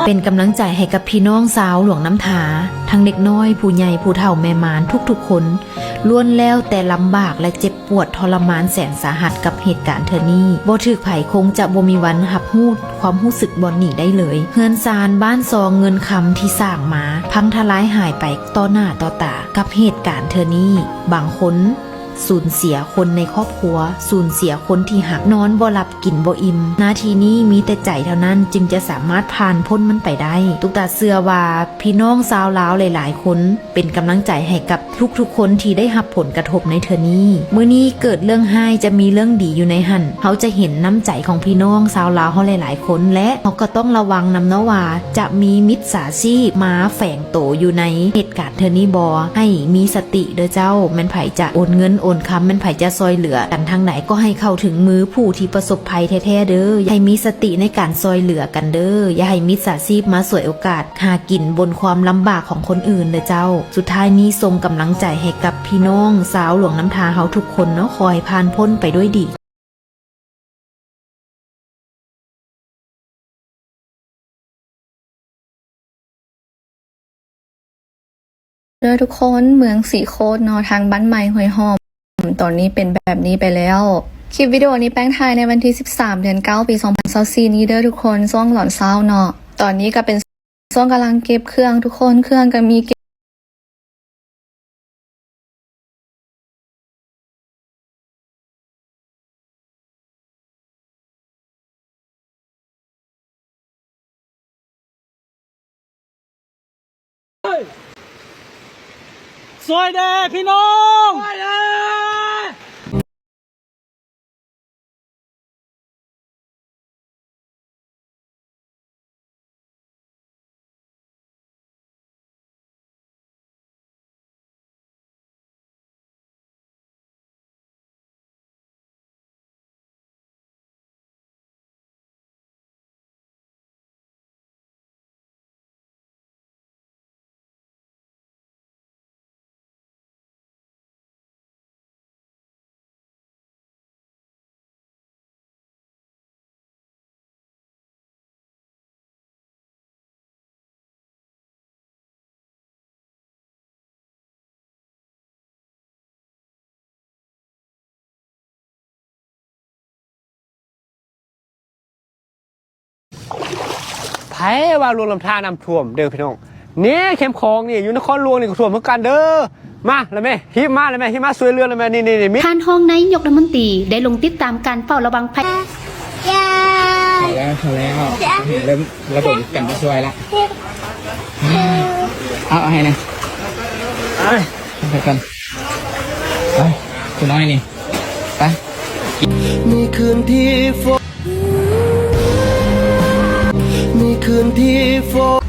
เป็นกำลังใจให้กับพี่น้องสาวหลวงน้ำทาทั้งเด็กน้อยผู้ใหญ่ผู้เฒ่าแม่มารทุกๆคนล้วนแล้วแต่ลำบากและเจ็บปวดทรมานแสนสาหัสกับเหตุการณ์เธอนี้บ่ถึกไผคงจะบ่มีวันหับหู้ความรู้สึกบ่หนีได้เลยเฮือนซานบ้านซองเงินคำที่สร้างมาพังทลายหายไปต่อหน้าต่อตากับเหตุการณ์เธอนี้บางคนสูญเสียคนในครอบครัวสูญเสียคนที่หักนอนบ่หลับกินบ่อิ่มนาทีนี้มีแต่ใจเท่านั้นจึงจะสามารถผ่านพ้นมันไปได้ตุกตาเชื่อว่าพี่น้องชาวลาวหลายๆคนเป็นกำลังใจให้กับทุกๆคนที่ได้รับผลกระทบในเทื่อนี้มื้อนี้เกิดเรื่องไห้จะมีเรื่องดีอยู่ในหั่นเขาจะเห็นน้ำใจของพี่น้องชาวลาวเฮาหลายๆคนและเขาก็ต้องระวังนำเนาะว่าจะมีมิจฉาชีพมาแฝงโตอยู่ในเหตุการณ์เทื่อนี้บ่ให้มีสติเด้อเจ้าแม่นไผจะโอนเงินโอนคำมันไผจะซอยเหลือกันทางไหนก็ให้เข้าถึงมือผู้ที่ประสบภัยแท้ๆเด้อให้มีสติในการซอยเหลือกันเด้ออย่าให้มิจฉาชีพมาสวยโอกาสหากินบนความลำบากของคนอื่นเด้อเจ้าสุดท้ายนี้ส่งกำลังใจให้กับพี่น้องสาวหลวงน้ำทาเฮาทุกคนเนาะคอยผ่านพ้นไปด้วยดีเด้อทุกคนเมืองสีโคตรเนาะทางบ้านใหม่ห้วยหอมตอนนี้เป็นแบบนี้ไปแล้วคลิปวิดีโอนี้แป้งถ่ายในวันที่13เดือน9ปี2024นี้เด้อทุกคนช่วงหลอนเศร้าเนาะตอนนี้ก็เป็นช่วงกำลังเก็บเครื่องทุกคนเครื่องก็มีเก็บสวยเด้พี่น้องสวยเด้ไผว่าลวงลำธารน้ำท่วมเด้อพี่น้องนี่เข้มคองนี่อยู่นครหลวงนี่ก็ท่วมเหมือนกันเด้อมาแล้วแม่ฮิปมาแล้วแม่ฮิปมาสวยเรือแล้วแม่นี่มิท่านห้องนายกรัฐมนตรีได้ลงติดตามการเฝ้าระวังภัยเขาแล้วเริ่มระบบกันมาช่วยละเอาให้นะไปกันไปคุณน้อยนี่ไปมีคืนที่ฝนมีคืนที่ฝน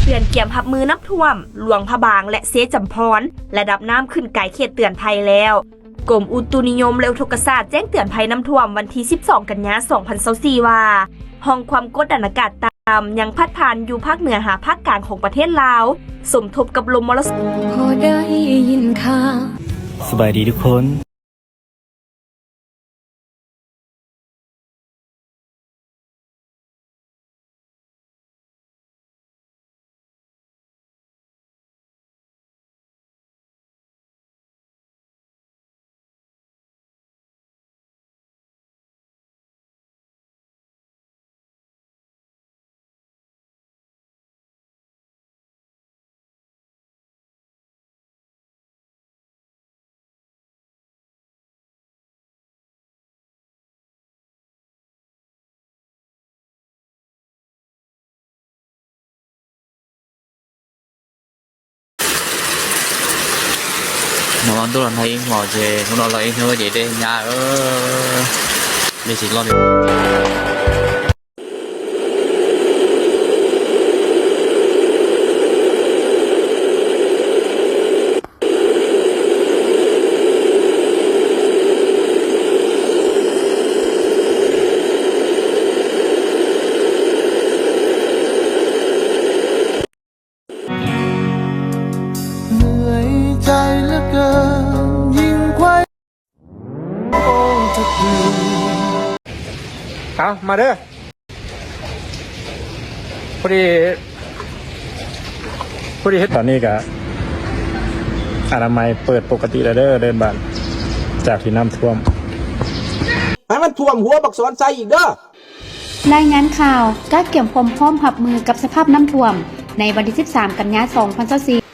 เตือนเกี่ยมหับมือน้ำท่วมหลวงพระบางและเสจำพรระดับน้ำขึ้นไกลเขตเตือนภัยแล้วกรมอุตุนิยมและอุทกศาสตร์แจ้งเตือนภัยน้ำท่วมวันที่12กันยายน2024ว่าห้องความกดดันอากาศต่ำยังพัดผ่านอยู่ภาคเหนือหาภาคกลางของประเทศลาวสมทบกับลมมรสุมพอได้ยินข่าวสบายดีทุกคน nó tôi là thấy ngồi về hôm đó là em thôi vậy đi nhà đi chỉ lo được จะเปลี่ยน เอามาเด้อพอดีตอนนี้ก็อนามัยเปิดปกติแล้วเด้อเดินบ้านจากที่น้ำท่วม ให้มันท่วมหัวบักสอนใจอีกเด้อ รายงานข่าวการเกี่ยมความพร้อมรับมือกับสภาพน้ำท่วม ในวันที่ 13 กันยายน 2024